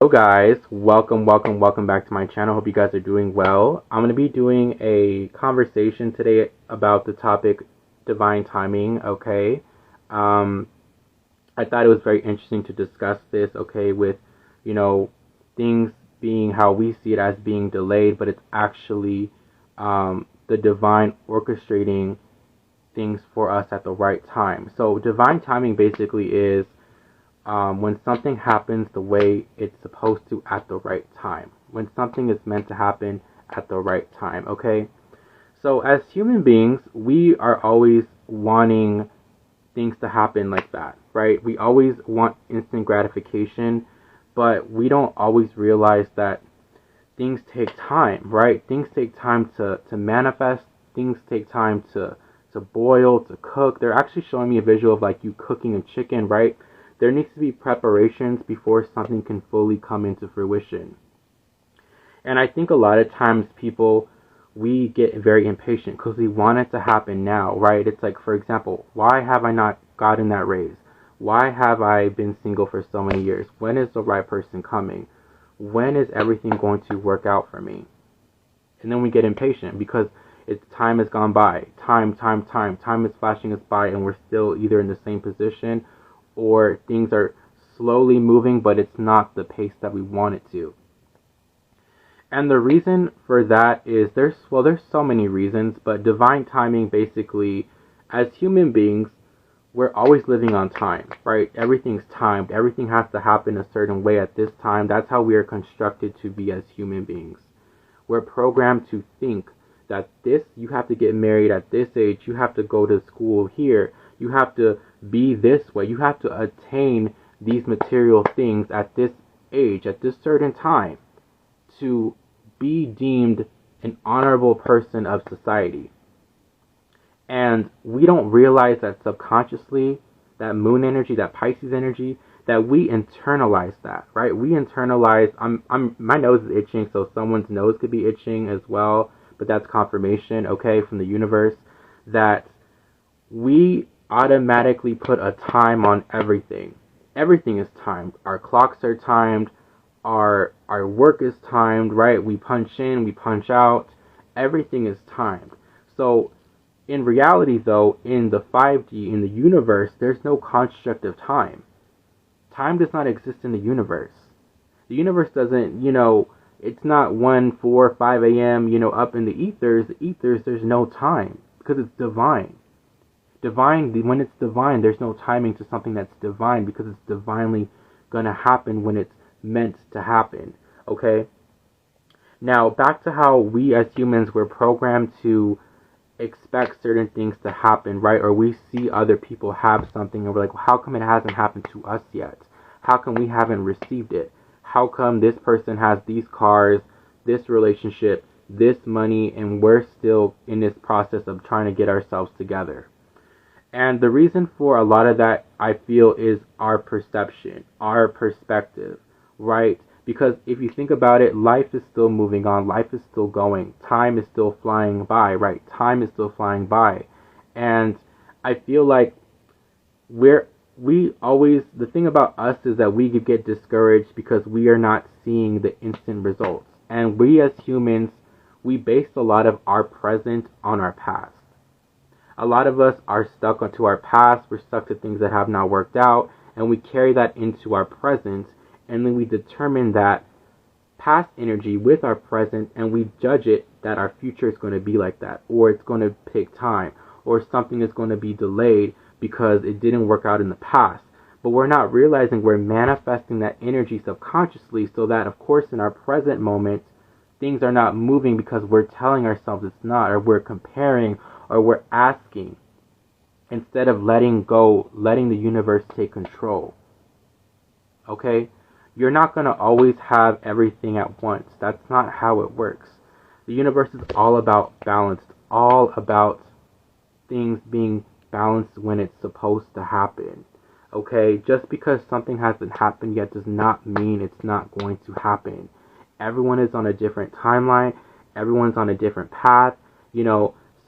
Hello guys, welcome back to my channel. Hope you guys are doing well. I'm going to be doing a conversation today about the topic divine timing, okay? Um, I thought it was very interesting to discuss this, okay, with, you know, things being how we see it as being delayed, but it's actually the divine orchestrating things for us at the right time. So divine timing basically is when something happens the way it's supposed to at the right time. When something is meant to happen at the right time, okay? So as human beings, we are always wanting things to happen like that, right? We always want instant gratification, but we don't always realize that things take time, right? Things take time to manifest, things take time to boil, to cook. They're actually showing me a visual of like you cooking a chicken, right? There needs to be preparations before something can fully come into fruition. And I think a lot of times people, we get very impatient because we want it to happen now, right? It's like, for example, why have I not gotten that raise? Why have I been single for so many years? When is the right person coming? When is everything going to work out for me? And then we get impatient because time has gone by. Time is flashing us by, and we're still either in the same position or things are slowly moving, but it's not the pace that we want it to. And the reason for that is there's so many reasons, but divine timing basically, as human beings, we're always living on time, right? Everything's timed. Everything has to happen a certain way at this time. That's how we are constructed to be as human beings. We're programmed to think that you have to get married at this age, you have to go to school here, you have to be this way, you have to attain these material things at this age, at this certain time, to be deemed an honorable person of society. And we don't realize that subconsciously, that moon energy, that Pisces energy, that we internalize that, right? We internalize, my nose is itching, so someone's nose could be itching as well, but that's confirmation, okay, from the universe, that we automatically put a time on everything. Everything is timed. Our clocks are timed. Our work is timed, right? We punch in, we punch out. Everything is timed. So in reality, though, in the 5D, in the universe, there's no construct of time. Time does not exist in the universe. The universe doesn't, it's not 1, 4, 5 a.m., up in the ethers. The ethers, there's no time because it's divine. When it's divine, there's no timing to something that's divine because it's divinely going to happen when it's meant to happen, okay? Now, back to how we as humans were programmed to expect certain things to happen, right? Or we see other people have something and we're like, well, how come it hasn't happened to us yet? How come we haven't received it? How come this person has these cars, this relationship, this money, and we're still in this process of trying to get ourselves together? And the reason for a lot of that, I feel, is our perception, our perspective, right? Because if you think about it, life is still moving on, life is still going, time is still flying by, right? Time is still flying by. And I feel like the thing about us is that we could get discouraged because we are not seeing the instant results. And we as humans, we base a lot of our present on our past. A lot of us are stuck onto our past, we're stuck to things that have not worked out, and we carry that into our present, and then we determine that past energy with our present, and we judge it that our future is going to be like that, or it's going to take time, or something is going to be delayed because it didn't work out in the past. But we're not realizing we're manifesting that energy subconsciously so that, of course, in our present moment, things are not moving because we're telling ourselves it's not, or we're comparing, or we're asking, instead of letting go, letting the universe take control. Okay? You're not going to always have everything at once. That's not how it works. The universe is all about balance, all about things being balanced when it's supposed to happen. Okay? Just because something hasn't happened yet does not mean it's not going to happen. Everyone is on a different timeline. Everyone's on a different path.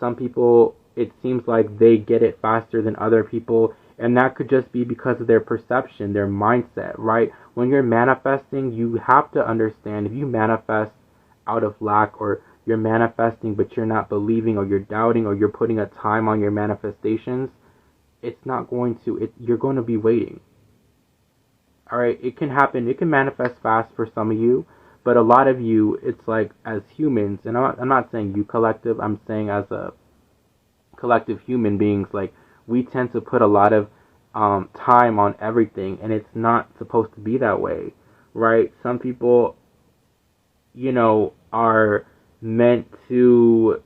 Some people, it seems like they get it faster than other people. And that could just be because of their perception, their mindset, right? When you're manifesting, you have to understand, if you manifest out of lack, or you're manifesting but you're not believing, or you're doubting, or you're putting a time on your manifestations, it's not going to, you're going to be waiting. Alright, it can happen, it can manifest fast for some of you, but a lot of you, it's like, as humans, and I'm not saying you collective, I'm saying as a collective human beings, like, we tend to put a lot of time on everything, and it's not supposed to be that way, right? Some people, are meant to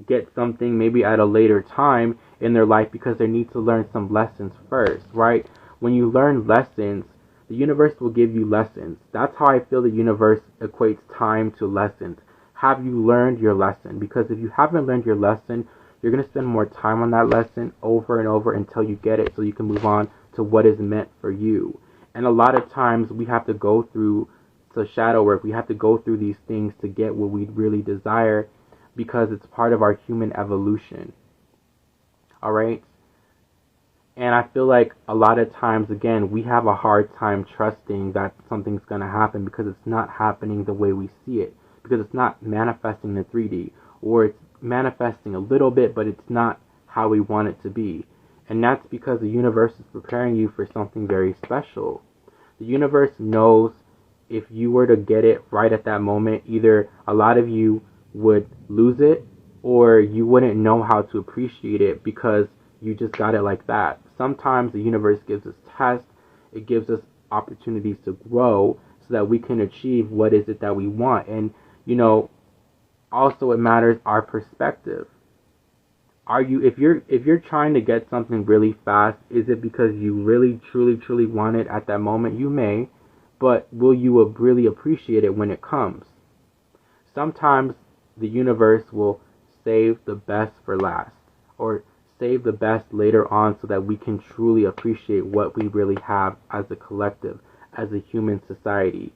get something maybe at a later time in their life because they need to learn some lessons first, right? When you learn lessons, the universe will give you lessons. That's how I feel the universe equates time to lessons. Have you learned your lesson? Because if you haven't learned your lesson, you're going to spend more time on that lesson over and over until you get it, so you can move on to what is meant for you. And a lot of times we have to go through the shadow work. We have to go through these things to get what we really desire, because it's part of our human evolution. Alright? And I feel like a lot of times, again, we have a hard time trusting that something's going to happen because it's not happening the way we see it. Because it's not manifesting in 3D, or it's manifesting a little bit, but it's not how we want it to be. And that's because the universe is preparing you for something very special. The universe knows if you were to get it right at that moment, either a lot of you would lose it, or you wouldn't know how to appreciate it because you just got it like that. Sometimes the universe gives us tests, it gives us opportunities to grow so that we can achieve what is it that we want. And also it matters our perspective. If you're trying to get something really fast, is it because you really truly want it at that moment? You may, but will you really appreciate it when it comes? Sometimes the universe will save the best for last, or save the best later on, so that we can truly appreciate what we really have as a collective, as a human society.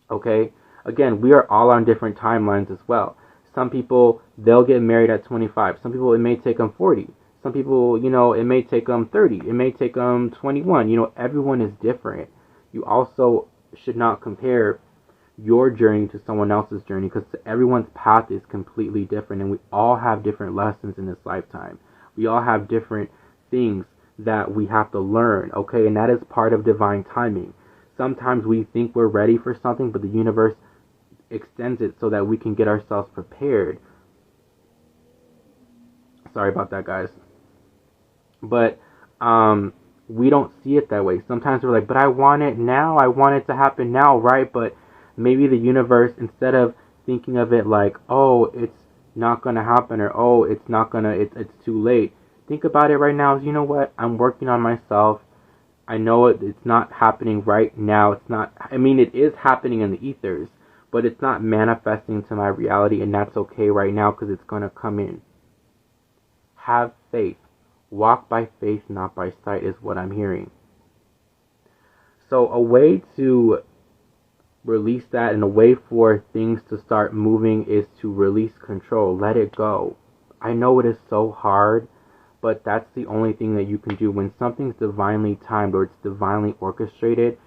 Okay? Again, we are all on different timelines as well. Some people, they'll get married at 25. Some people, it may take them 40. Some people, it may take them 30. It may take them 21. Everyone is different. You also should not compare your journey to someone else's journey, because everyone's path is completely different, and we all have different lessons in this lifetime. We all have different things that we have to learn, okay? And that is part of divine timing. Sometimes we think we're ready for something, but the universe extends it so that we can get ourselves prepared. Sorry about that, guys. But we don't see it that way. Sometimes we're like, but I want it now. I want it to happen now, right? But maybe the universe, instead of thinking of it like, oh, it's not going to happen, or oh, it's too late. Think about it right now as, you know what? I'm working on myself. I know it's not happening right now. It is happening in the ethers, but it's not manifesting to my reality, and that's okay right now because it's going to come in. Have faith. Walk by faith, not by sight, is what I'm hearing. So a way to release that, and a way for things to start moving, is to release control. Let it go. I know it is so hard, but that's the only thing that you can do. When something's divinely timed, or it's divinely orchestrated,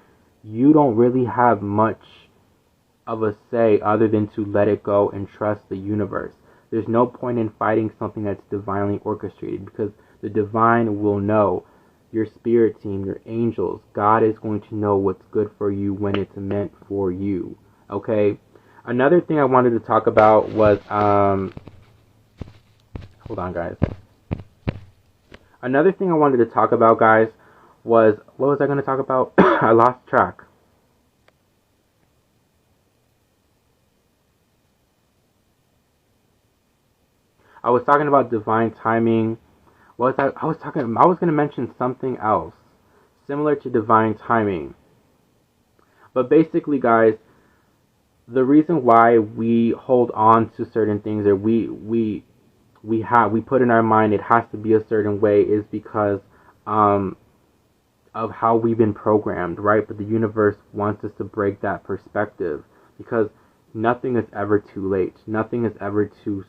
you don't really have much of a say other than to let it go and trust the universe. There's no point in fighting something that's divinely orchestrated, because the divine will know. Your spirit team, your angels, God is going to know what's good for you when it's meant for you. Okay? Another thing I wanted to talk about was, hold on, guys. Another thing I wanted to talk about, guys, was, what was I going to talk about? I lost track. I was talking about divine timing. I was going to mention something else similar to divine timing. But basically, guys, the reason why we hold on to certain things, or we put in our mind it has to be a certain way, is because of how we've been programmed, right? But the universe wants us to break that perspective, because nothing is ever too late. Nothing is ever too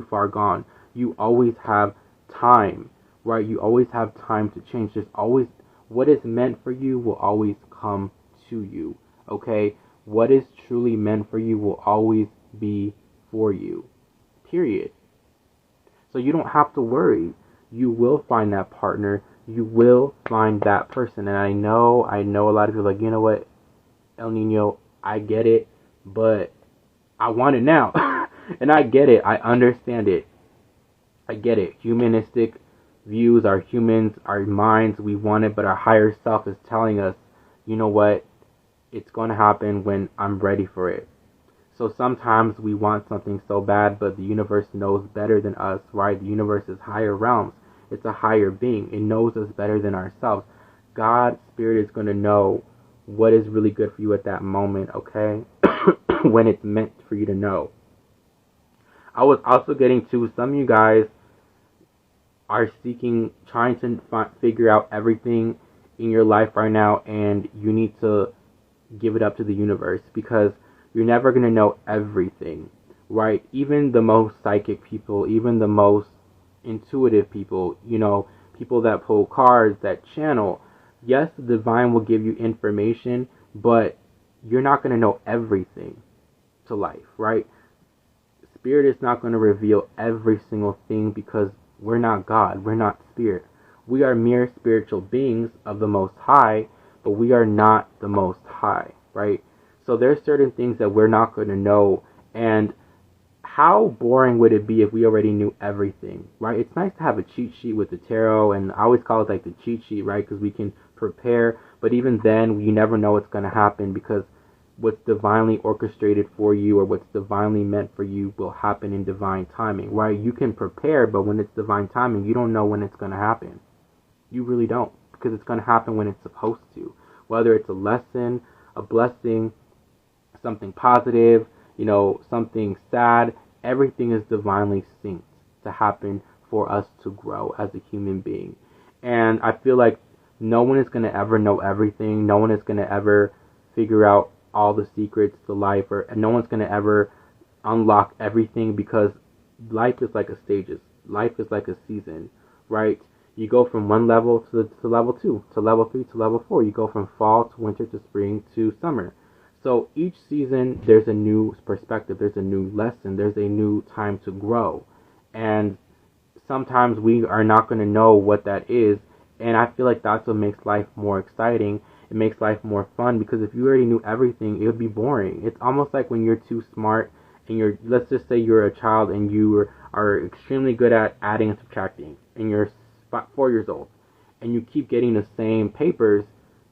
far gone. You always have time. right? You always have time to change. There's always, what is meant for you will always come to you, okay? What is truly meant for you will always be for you, period. So you don't have to worry. You will find that partner. You will find that person. And I know a lot of people are like, you know what, El Nino, I get it, but I want it now. And I get it. I understand it. I get it. Humanistic views, our humans, our minds, we want it, but our higher self is telling us, you know what, it's going to happen when I'm ready for it. So sometimes we want something so bad, but the universe knows better than us, right? The universe is higher realms. It's a higher being. It knows us better than ourselves. God, Spirit is going to know what is really good for you at that moment, okay? When it's meant for you to know. I was also getting to, some of you guys are trying to figure out everything in your life right now, and you need to give it up to the universe, because you're never going to know everything, right? Even the most psychic people, even the most intuitive people, people that pull cards, that channel, yes, the divine will give you information, but you're not going to know everything to life, right? Spirit is not going to reveal every single thing, because we're not God, we're not Spirit. We are mere spiritual beings of the Most High, but we are not the Most High, right? So there's certain things that we're not going to know, and how boring would it be if we already knew everything, right? It's nice to have a cheat sheet with the tarot, and I always call it like the cheat sheet, right? Because we can prepare, but even then, you never know what's going to happen, because what's divinely orchestrated for you, or what's divinely meant for you, will happen in divine timing, right? You can prepare, but when it's divine timing, you don't know when it's going to happen. You really don't, because it's going to happen when it's supposed to. Whether it's a lesson, a blessing, something positive, something sad, everything is divinely synced to happen for us to grow as a human being. And I feel like no one is going to ever know everything. No one is going to ever figure out all the secrets to life, and no one's going to ever unlock everything, because life is like a stages. Life is like a season, right? You go from one level to level 2, to level 3, to level 4. You go from fall to winter to spring to summer. So each season, there's a new perspective, there's a new lesson, there's a new time to grow. And sometimes we are not going to know what that is. And I feel like that's what makes life more exciting. It makes life more fun, because if you already knew everything, it would be boring. It's almost like when you're too smart, and let's just say you're a child and you are extremely good at adding and subtracting, and you're 4 years old, and you keep getting the same papers,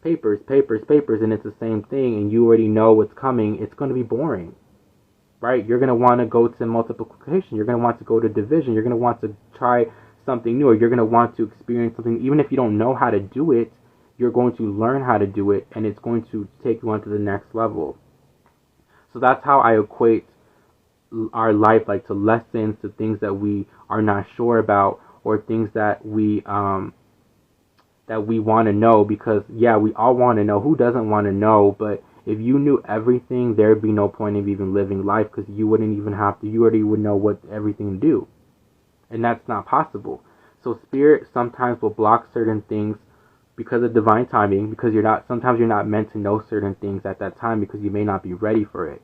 and it's the same thing, and you already know what's coming. It's going to be boring, right? You're going to want to go to multiplication. You're going to want to go to division. You're going to want to try something new, or you're going to want to experience something. Even if you don't know how to do it, you're going to learn how to do it, and it's going to take you on to the next level. So that's how I equate our life, like to lessons, to things that we are not sure about, or things that we want to know, because yeah, we all want to know. Who doesn't want to know? But if you knew everything, there'd be no point of even living life, because you wouldn't even have to. You already would know what everything do, and that's not possible. So Spirit sometimes will block certain things because of divine timing, because sometimes you're not meant to know certain things at that time, because you may not be ready for it,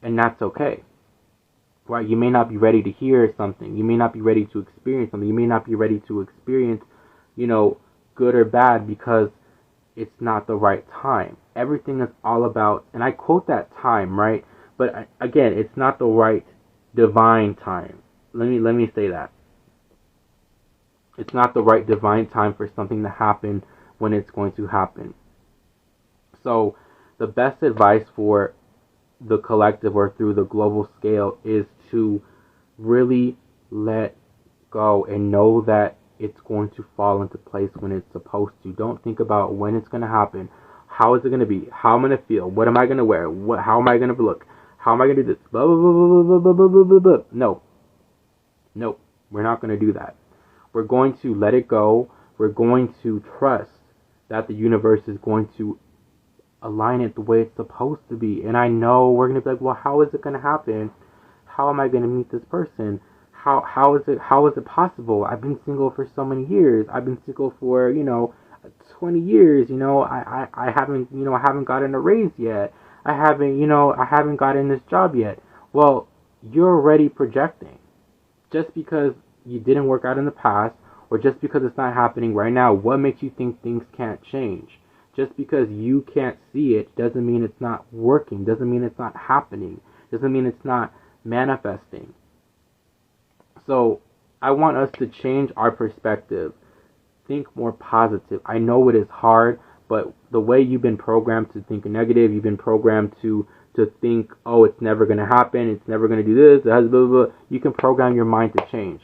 and that's okay. Right? You may not be ready to hear something. You may not be ready to experience something. You may not be ready to experience, good or bad, because it's not the right time. Everything is all about, and I quote that time, right? But again, it's not the right divine time. Let me say that. It's not the right divine time for something to happen when it's going to happen. So the best advice for the collective, or through the global scale, is to really let go and know that it's going to fall into place when it's supposed to. Don't think about when it's going to happen. How is it going to be? How am I going to feel? What am I going to wear? How am I going to look? How am I going to do this? Blah, blah, blah, blah, blah, blah, blah, blah, blah. No, we're not going to do that. We're going to let it go. We're going to trust that the universe is going to align it the way it's supposed to be. And I know we're going to be like, well, how is it going to happen? How am I going to meet this person? how is it possible? I've been single for so many years. I've been single for 20 years. I haven't I haven't gotten a raise yet. I haven't gotten this job yet. Well, you're already projecting. Just because you didn't work out in the past, or just because it's not happening right now, what makes you think things can't change? Just because you can't see it doesn't mean it's not working, doesn't mean it's not happening, doesn't mean it's not manifesting. So I want us to change our perspective. Think more positive. I know it is hard, but the way you've been programmed to think negative, you've been programmed to think, oh, it's never going to happen, it's never going to do this, blah, blah, blah. You can program your mind to change.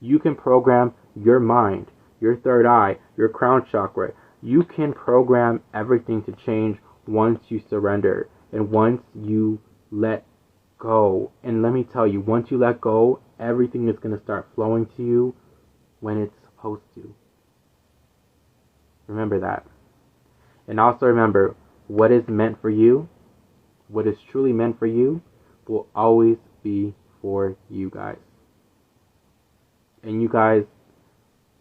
You can program your mind, your third eye, your crown chakra. You can program everything to change once you surrender and once you let go. And let me tell you, once you let go, everything is going to start flowing to you when it's supposed to. Remember that. And also remember, what is meant for you, what is truly meant for you, will always be for you guys. And you guys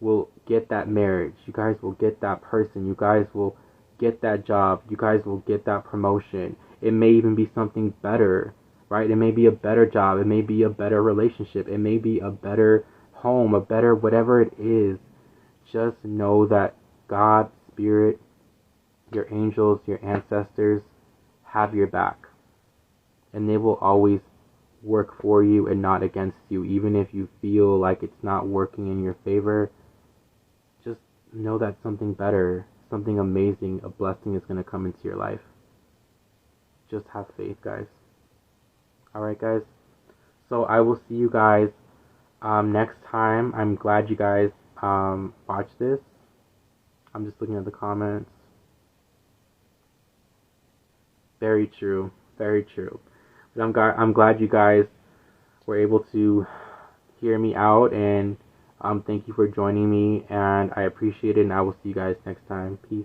will get that marriage. You guys will get that person. You guys will get that job. You guys will get that promotion. It may even be something better, right? It may be a better job. It may be a better relationship. It may be a better home, a better whatever it is. Just know that God, Spirit, your angels, your ancestors have your back. And they will always work for you and not against you. Even if you feel like it's not working in your favor, just know that something better, something amazing, a blessing is going to come into your life. Just have faith, guys. Alright, guys. So I will see you guys next time. I'm glad you guys watched this. I'm just looking at the comments. Very true. Very true. But I'm glad you guys were able to hear me out, and thank you for joining me, and I appreciate it, and I will see you guys next time. Peace.